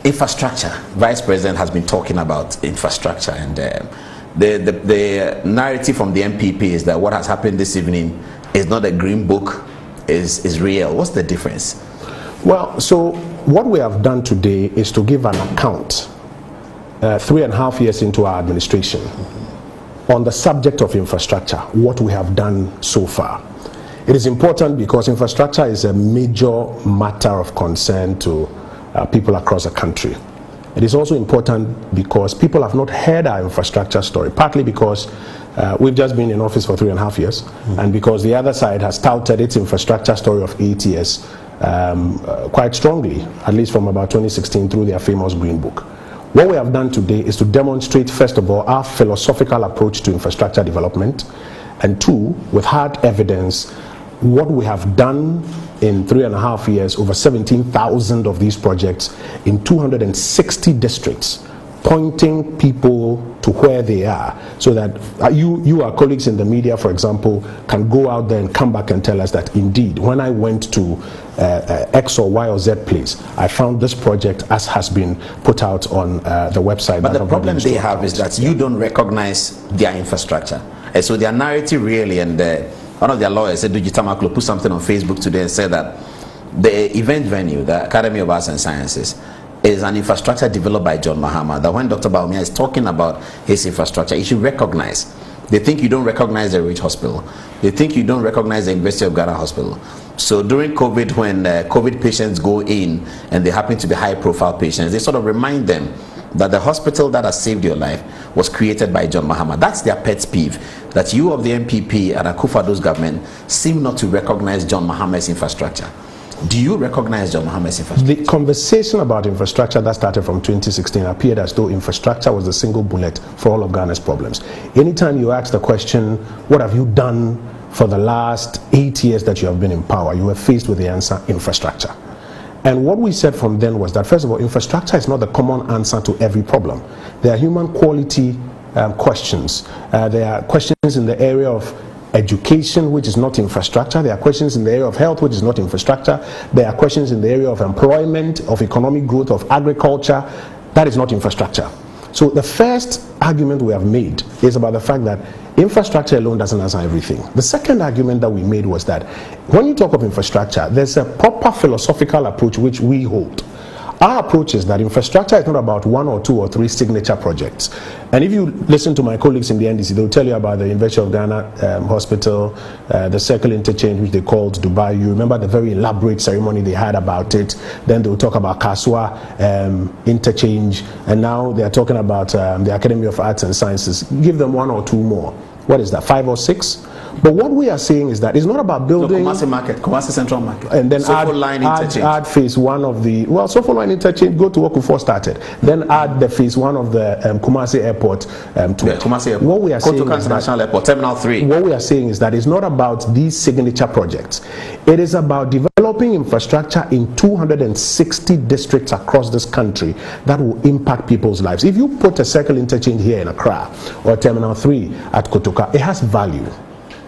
Infrastructure. Vice President has been talking about infrastructure, and the narrative from the MPP is that what has happened this evening is not a green book, is real. What's the difference? Well, so what we have done today is to give an account 3.5 years into our administration on the subject of infrastructure, what we have done so far. It is important because infrastructure is a major matter of concern to people across the country. It is also important because people have not heard our infrastructure story, partly because we've just been in office for 3.5 years, and because the other side has touted its infrastructure story of 8 years quite strongly, at least from about 2016 through their famous Green Book. What we have done today is to demonstrate, first of all, our philosophical approach to infrastructure development, and two, with hard evidence, what we have done in 3.5 years, over 17,000 of these projects in 260 districts, pointing people to where they are, so that you our colleagues in the media, for example, can go out there and come back and tell us that indeed, when I went to X or Y or Z place, I found this project as has been put out on the website. But the problem they have is that you don't recognize their infrastructure. And so their narrative really, and one of their lawyers, Edu Tamaklo, put something on Facebook today and said that the event venue, the Academy of Arts and Sciences, is an infrastructure developed by John Mahama, that when Dr. Bawumia is talking about his infrastructure, you should recognize. They think you don't recognize the Rich Hospital. They think you don't recognize the University of Ghana Hospital. So during COVID, when COVID patients go in and they happen to be high-profile patients, they sort of remind them that the hospital that has saved your life was created by John Mahama. That's their pet peeve, that you of the MPP and Akufo-Addo's government seem not to recognize John Mahama's infrastructure. Do you recognize John Mahama's infrastructure? The conversation about infrastructure that started from 2016 appeared as though infrastructure was the single bullet for all of Ghana's problems. Anytime you ask the question, what have you done for the last 8 years that you have been in power, you were faced with the answer, infrastructure. And what we said from then was that, first of all, infrastructure is not the common answer to every problem. There are human quality questions. There are questions in the area of education, which is not infrastructure. There are questions in the area of health, which is not infrastructure. There are questions in the area of employment, of economic growth, of agriculture. That is not infrastructure. So the first argument we have made is about the fact that infrastructure alone doesn't answer everything. The second argument that we made was that when you talk of infrastructure, there's a proper philosophical approach which we hold. Our approach is that infrastructure is not about 1 or 2 or 3 signature projects. And if you listen to my colleagues in the NDC, they'll tell you about the University of Ghana Hospital, the Circle Interchange, which they called Dubai. You remember the very elaborate ceremony they had about it. Then they'll talk about Kaswa Interchange. And now they're talking about the Academy of Arts and Sciences. Give them 1 or 2 more. What is that, 5 or 6? But what we are saying is that it's not about building Kumasi Market, Kumasi Central Market, and then add phase 1 of the Sofo Line Interchange, go to what Kufo started. Then add the phase 1 of the Kumasi Airport to Kumasi Airport. What we are saying is International Airport, Terminal 3. What we are saying is that it's not about these signature projects. It is about developing infrastructure in 260 districts across this country that will impact people's lives. If you put a Circle Interchange here in Accra or Terminal 3 at Kotoka, it has value.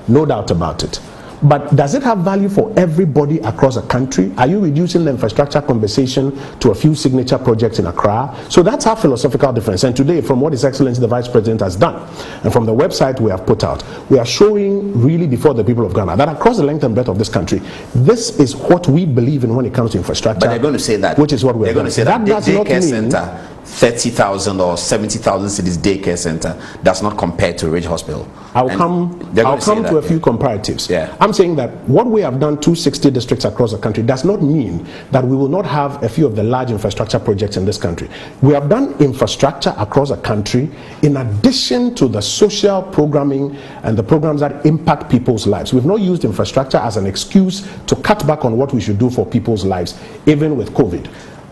No doubt about it. But does it have value for everybody across the country? Are you reducing the infrastructure conversation to a few signature projects in Accra? So that's our philosophical difference. And today, from what His Excellency the Vice President has done, and from the website we have put out, we are showing really before the people of Ghana that across the length and breadth of this country, this is what we believe in when it comes to infrastructure. But they're going to say that. Which is what we're going to say that does not mean center, 30,000 or 70,000 cities daycare center does not compare to Ridge Hospital. I'll come to a few comparatives. Yeah. I'm saying that what we have done 260 districts across the country does not mean that we will not have a few of the large infrastructure projects in this country. We have done infrastructure across the country in addition to the social programming and the programs that impact people's lives. We've not used infrastructure as an excuse to cut back on what we should do for people's lives, even with COVID.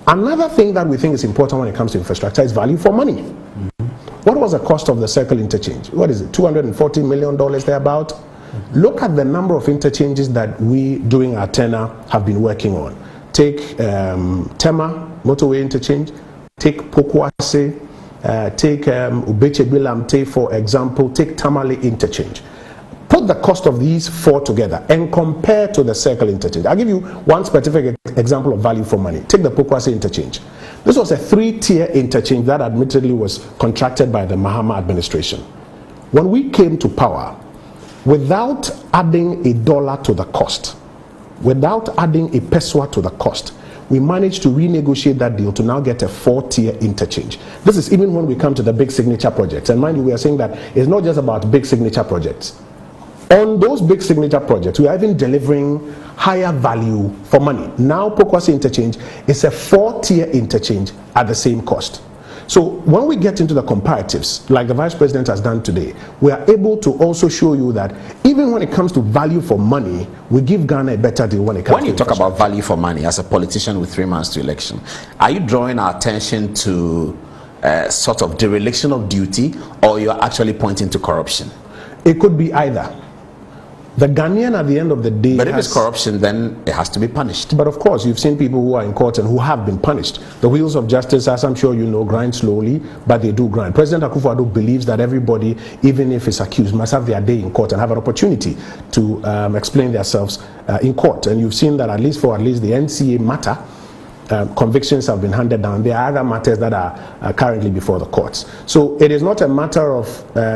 Another thing that we think is important when it comes to infrastructure is value for money. What was the cost of the Circle Interchange? What is it, $240 million thereabout? Look at the number of interchanges that we, during our tenure, have been working on. Take Tema Motorway Interchange, take Pokwase, take Ubeche-Bilamte, for example, take Tamale Interchange. Put the cost of these 4 together and compare to the Circle Interchange. I'll give you one specific example of value for money. Take the Pokwase Interchange. This was a 3-tier interchange that admittedly was contracted by the Mahama administration. When we came to power, without adding $1 to the cost, without adding a pesewa to the cost, we managed to renegotiate that deal to now get a 4-tier interchange. This is even when we come to the big signature projects. And mind you, we are saying that it's not just about big signature projects. On those big signature projects, we are even delivering higher value for money. Now, Pokwase interchange is a 4-tier interchange at the same cost. So when we get into the comparatives, like the Vice President has done today, we are able to also show you that even when it comes to value for money, we give Ghana a better deal when it comes to When you talk about value for money as a politician with 3 months to election, are you drawing our attention to sort of dereliction of duty, or you're actually pointing to corruption? It could be either. The Ghanaian at the end of the day... But if it's corruption, then it has to be punished. But of course, you've seen people who are in court and who have been punished. The wheels of justice, as I'm sure you know, grind slowly, but they do grind. President Akufo-Addo believes that everybody, even if it's accused, must have their day in court and have an opportunity to explain themselves in court. And you've seen that at least for the NCA matter, convictions have been handed down. There are other matters that are currently before the courts. So it is not a matter of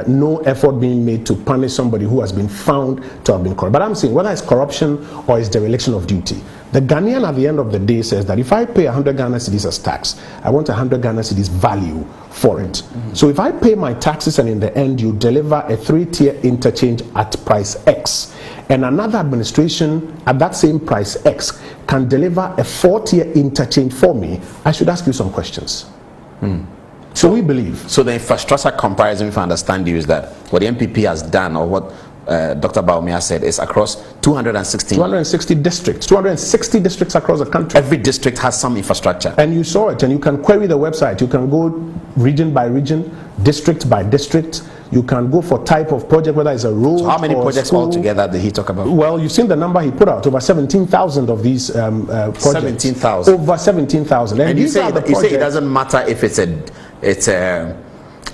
no effort being made to punish somebody who has been found to have been corrupt. But I'm saying whether it's corruption or it's dereliction of duty, the Ghanaian at the end of the day says that if I pay 100 Ghana cedis as tax, I want 100 Ghana cedis value for it. So if I pay my taxes and in the end you deliver a 3-tier interchange at price X, and another administration at that same price X can deliver a 4-tier interchange for me, I should ask you some questions. So we believe. So the infrastructure comparison, if I understand you, is that what the MPP has done, or what Dr. Bawumia said, is across 260 districts, 260 districts across the country. Every district has some infrastructure. And you saw it, and you can query the website. You can go region by region, district by district. You can go for type of project, whether it's a road. So how many projects altogether did he talk about? Well, you've seen the number he put out, over 17,000 of these projects. 17,000. Over 17,000. And you say it doesn't matter if it's a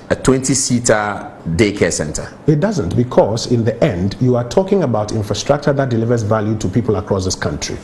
20-seater daycare center. It doesn't, because in the end, you are talking about infrastructure that delivers value to people across this country.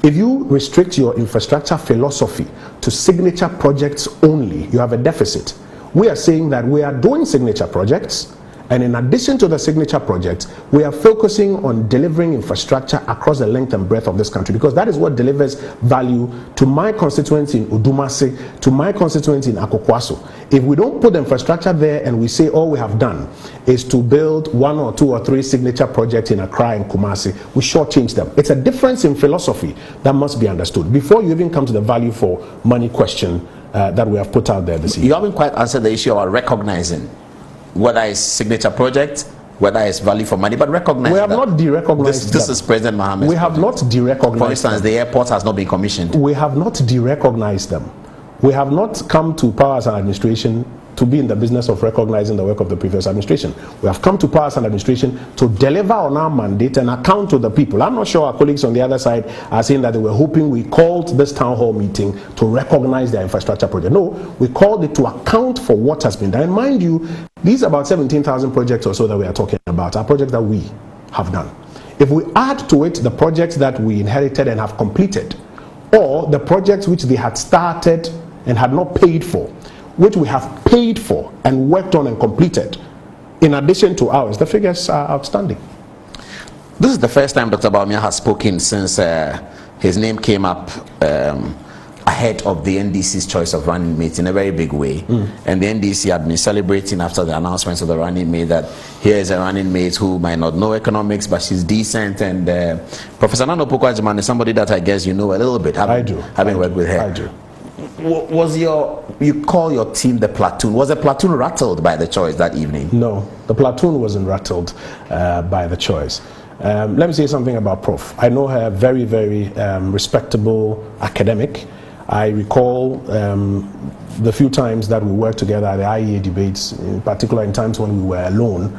If you restrict your infrastructure philosophy to signature projects only, you have a deficit. We are saying that we are doing signature projects, and in addition to the signature projects, we are focusing on delivering infrastructure across the length and breadth of this country, because that is what delivers value to my constituents in Udumase, to my constituents in Akokwaso. If we don't put the infrastructure there and we say all we have done is to build 1 or 2 or 3 signature projects in Accra and Kumasi, we shortchange them. It's a difference in philosophy that must be understood before you even come to the value for money question that we have put out there this evening. You haven't quite answered the issue about recognizing whether it's signature project, whether it's value for money, but recognize. We have not derecognized this is President Mohammed. We have not derecognized. For instance, the airport has not been commissioned. We have not derecognized them. We have not come to power as an administration to be in the business of recognizing the work of the previous administration. We have come to power as an administration to deliver on our mandate and account to the people. I'm not sure our colleagues on the other side are saying that they were hoping we called this town hall meeting to recognize their infrastructure project. No, we called it to account for what has been done. And mind you, these about 17,000 projects or so that we are talking about are projects that we have done. If we add to it the projects that we inherited and have completed, or the projects which they had started and had not paid for, which we have paid for and worked on and completed, in addition to ours, the figures are outstanding. This is the first time Dr. Bawumia has spoken since his name came up ahead of the NDC's choice of running mate in a very big way. And the NDC had been celebrating after the announcement of the running mate that here is a running mate who might not know economics, but she's decent. And Professor Nana Opoku-Agyeman is somebody that I guess you know a little bit. Having worked with her. I do. You call your team the platoon? Was the platoon rattled by the choice that evening? No, the platoon wasn't rattled by the choice. Let me say something about Prof. I know her very, very respectable academic. I recall the few times that we worked together at the IEA debates, in particular in times when we were alone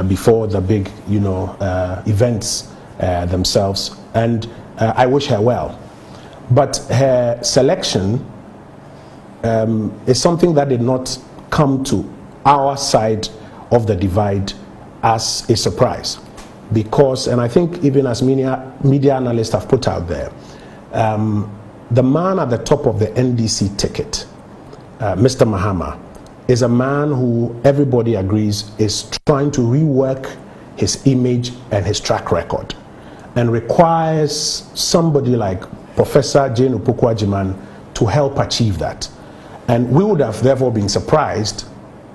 before the big, events themselves. And I wish her well. But her selection is something that did not come to our side of the divide as a surprise, because, and I think even as media analysts have put out there, the man at the top of the NDC ticket, Mr. Mahama, is a man who everybody agrees is trying to rework his image and his track record, and requires somebody like Professor Jane Opoku-Agyeman to help achieve that. And we would have therefore been surprised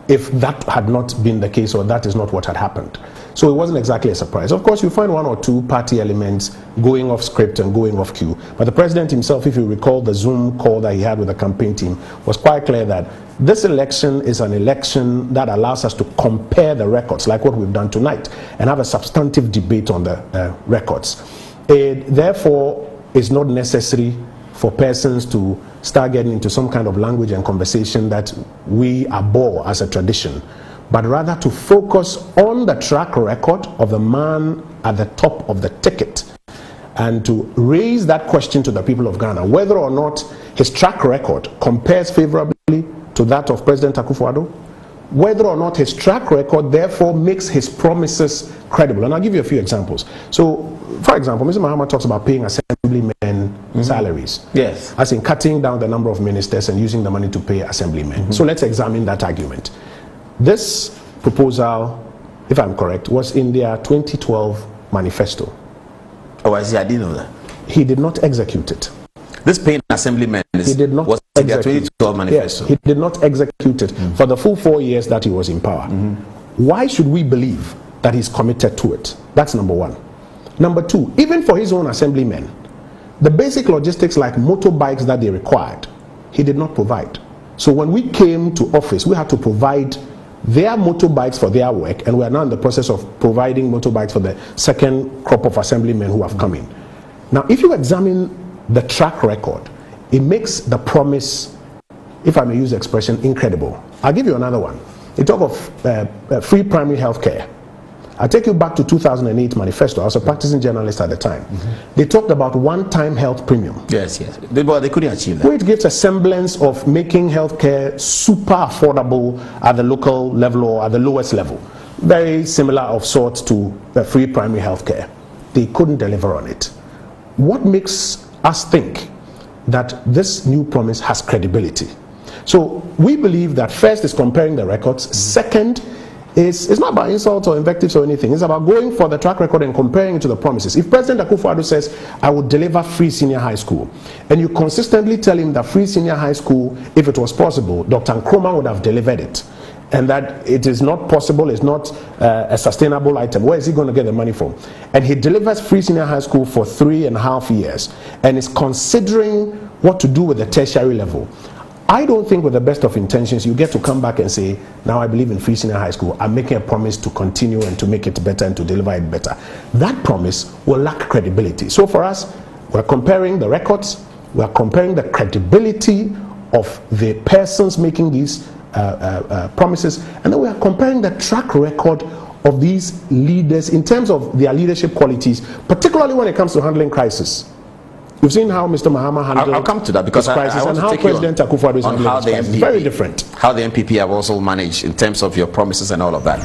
if that had not been the case, or that is not what had happened. So it wasn't exactly a surprise. Of course, you find one or two party elements going off script and going off cue. But the president himself, if you recall the Zoom call that he had with the campaign team, was quite clear that this election is an election that allows us to compare the records, like what we've done tonight, and have a substantive debate on the records. It therefore is not necessary for persons to start getting into some kind of language and conversation that we abhor as a tradition, but rather to focus on the track record of the man at the top of the ticket, and to raise that question to the people of Ghana, whether or not his track record compares favorably to that of President Akufo-Addo, whether or not his track record therefore makes his promises credible. And I'll give you a few examples. So, for example, Mr. Mahama talks about paying assemblymen salaries. Yes. As in cutting down the number of ministers and using the money to pay assemblymen. So let's examine that argument. This proposal, if I'm correct, was in their 2012 manifesto. Oh, I see. I didn't know that. He did not execute it. This paying assemblyman was in their 2012 manifesto. Yes, he did not execute it for the full 4 years that he was in power. Why should we believe that he's committed to it? That's number one. Number two, even for his own assemblymen, the basic logistics like motorbikes that they required, he did not provide. So when we came to office, we had to provide their motorbikes for their work, and we are now in the process of providing motorbikes for the second crop of assemblymen who have come in. Now, if you examine the track record, it makes the promise, if I may use the expression, incredible. I'll give you another one. You talk of free primary health care. I'll take you back to 2008 manifesto. I was a practicing journalist at the time. They talked about one-time health premium. Yes. But they couldn't achieve that. Which gives a semblance of making healthcare super affordable at the local level or at the lowest level. Very similar of sorts to the free primary health care. They couldn't deliver on it. What makes us think that this new promise has credibility? So we believe that first is comparing the records. Second, it's not about insults or invectives or anything. It's about going for the track record and comparing it to the promises. If President Akufo-Addo says, I will deliver free senior high school, and you consistently tell him that free senior high school, if it was possible, Dr. Nkrumah would have delivered it, and that it is not possible, it's not a sustainable item, where is he going to get the money from? And he delivers free senior high school for 3.5 years and is considering what to do with the tertiary level. I don't think with the best of intentions you get to come back and say, now I believe in free senior high school, I'm making a promise to continue and to make it better and to deliver it better. That promise will lack credibility. So for us, we're comparing the records, we're comparing the credibility of the persons making these promises, and then we are comparing the track record of these leaders in terms of their leadership qualities, particularly when it comes to handling crisis. You've seen how Mr. Mahama handled I'll come to that, because crisis, I want and to how take President Akufo-Addo is handling how this crisis. Very different. How the MPP have also managed in terms of your promises and all of that.